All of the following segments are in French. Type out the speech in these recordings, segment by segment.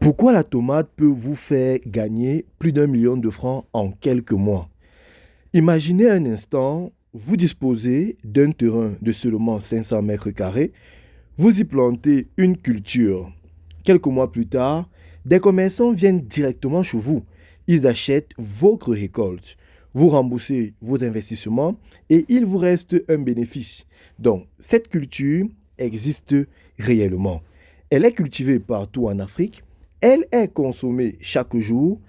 Pourquoi la tomate peut vous faire gagner plus d'1 million de francs en quelques mois? Imaginez un instant, vous disposez d'un terrain de seulement 500 mètres carrés, vous y plantez une culture. Quelques mois plus tard, des commerçants viennent directement chez vous. Ils achètent votre récolte. Vous remboursez vos investissements et il vous reste un bénéfice. Donc, cette culture existe réellement. Elle est cultivée partout en Afrique. Elle est consommée chaque jour,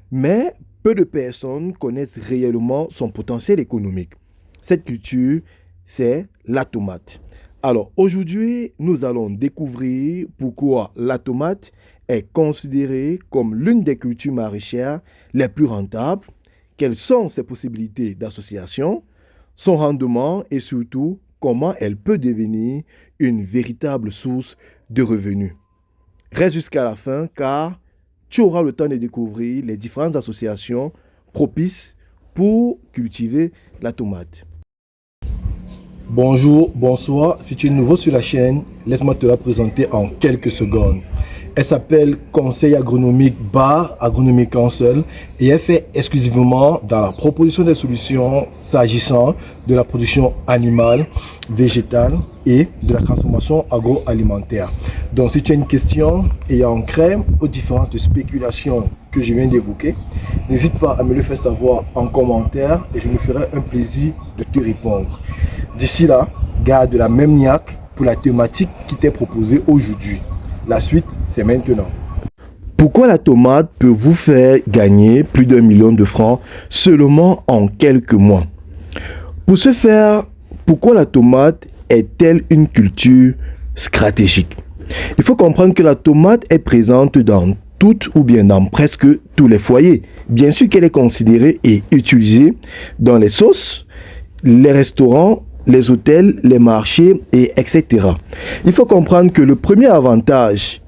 mais peu de personnes connaissent réellement son potentiel économique. Cette culture, c'est la tomate. Alors aujourd'hui, nous allons découvrir pourquoi la tomate est considérée comme l'une des cultures maraîchères les plus rentables, quelles sont ses possibilités d'association, son rendement et surtout comment elle peut devenir une véritable source de revenus. Reste jusqu'à la fin car tu auras le temps de découvrir les différentes associations propices pour cultiver la tomate. Bonjour, bonsoir. Si tu es nouveau sur la chaîne, laisse-moi te la présenter en quelques secondes. Elle s'appelle Conseil agronomique Bar Agronomique Council et elle fait exclusivement dans la proposition des solutions s'agissant de la production animale, végétale et de la transformation agroalimentaire. Donc si tu as une question ayant trait aux différentes spéculations que je viens d'évoquer, n'hésite pas à me le faire savoir en commentaire et je me ferai un plaisir de te répondre. D'ici là, garde la même niaque pour la thématique qui t'est proposée aujourd'hui. La suite, c'est maintenant. Pourquoi la tomate peut vous faire gagner plus d'1 million de francs seulement en quelques mois? Pour ce faire, pourquoi la tomate est-elle une culture stratégique? Il faut comprendre que la tomate est présente dans toutes ou bien dans presque tous les foyers. Bien sûr qu'elle est considérée et utilisée dans les sauces, les restaurants, les hôtels, les marchés, et etc. Il faut comprendre que le premier avantage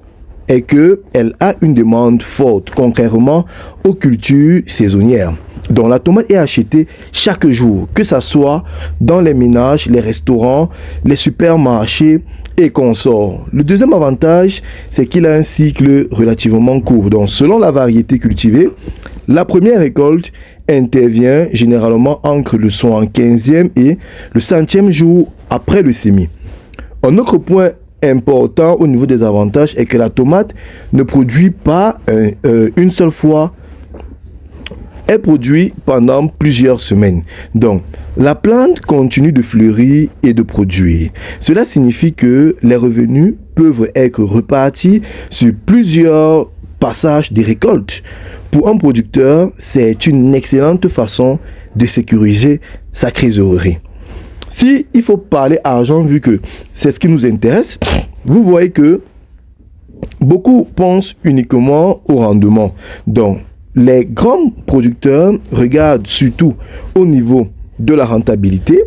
est qu'elle a une demande forte, contrairement aux cultures saisonnières. Donc la tomate est achetée chaque jour, que ce soit dans les ménages, les restaurants, les supermarchés et consorts. Le deuxième avantage, c'est qu'il a un cycle relativement court. Donc selon la variété cultivée, la première récolte intervient généralement entre le 75e et le 100e jour après le semis. Un autre point important au niveau des avantages est que la tomate ne produit pas une seule fois, elle produit pendant plusieurs semaines. Donc, la plante continue de fleurir et de produire. Cela signifie que les revenus peuvent être repartis sur plusieurs passages des récoltes. Pour un producteur, c'est une excellente façon de sécuriser sa trésorerie. Si il faut parler argent, vu que c'est ce qui nous intéresse, vous voyez que beaucoup pensent uniquement au rendement. Donc, les grands producteurs regardent surtout au niveau de la rentabilité.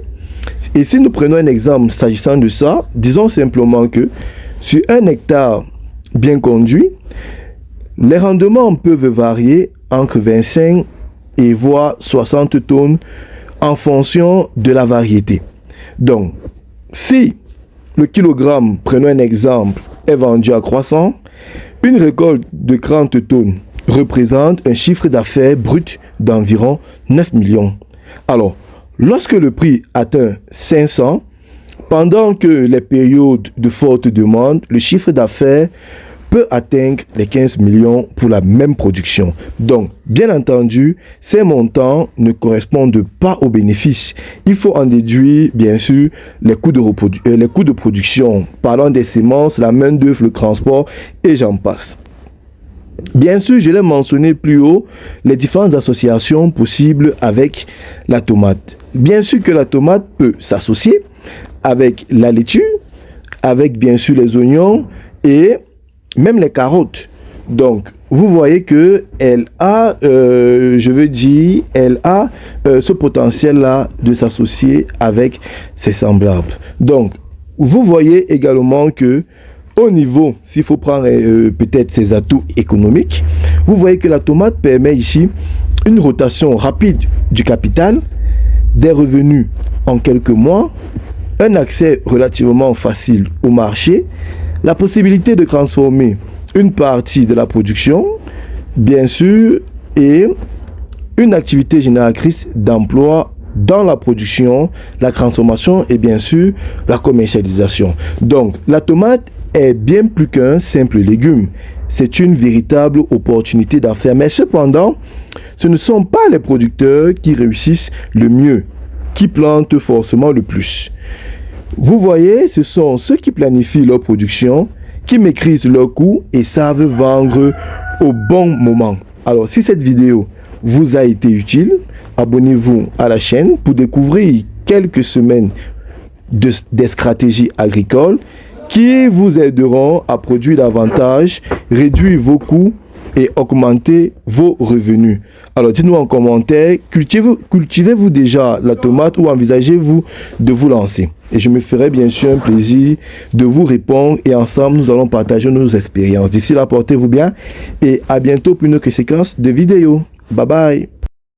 Et si nous prenons un exemple s'agissant de ça, disons simplement que sur un hectare bien conduit, les rendements peuvent varier entre 25 et voire 60 tonnes en fonction de la variété. Donc, si le kilogramme, prenons un exemple, est vendu à 300, une récolte de 30 tonnes représente un chiffre d'affaires brut d'environ 9 millions. Alors, lorsque le prix atteint 500, pendant que les périodes de forte demande, le chiffre d'affaires peut atteindre les 15 millions pour la même production. Donc, bien entendu, ces montants ne correspondent pas aux bénéfices. Il faut en déduire, bien sûr, les coûts de production, parlant des semences, la main-d'œuvre, le transport, et j'en passe. Bien sûr, je l'ai mentionné plus haut, les différentes associations possibles avec la tomate. Bien sûr que la tomate peut s'associer avec la laitue, avec bien sûr les oignons et même les carottes. Donc, vous voyez que elle a, ce potentiel-là de s'associer avec ses semblables. Donc, vous voyez également que au niveau, s'il faut prendre peut-être ses atouts économiques, vous voyez que la tomate permet ici une rotation rapide du capital, des revenus en quelques mois, un accès relativement facile au marché, la possibilité de transformer une partie de la production, bien sûr, et une activité génératrice d'emplois dans la production, la transformation et bien sûr la commercialisation. Donc, la tomate est bien plus qu'un simple légume. C'est une véritable opportunité d'affaires. Mais cependant, ce ne sont pas les producteurs qui réussissent le mieux, qui plantent forcément le plus. Vous voyez, ce sont ceux qui planifient leur production, qui maîtrisent leurs coûts et savent vendre au bon moment. Alors, si cette vidéo vous a été utile, abonnez-vous à la chaîne pour découvrir quelques semaines des stratégies agricoles qui vous aideront à produire davantage, réduire vos coûts et augmenter vos revenus. Alors dites-nous en commentaire, cultivez-vous déjà la tomate ou envisagez-vous de vous lancer? Et je me ferai bien sûr un plaisir de vous répondre et ensemble nous allons partager nos expériences. D'ici là, portez-vous bien et à bientôt pour une autre séquence de vidéos. Bye bye.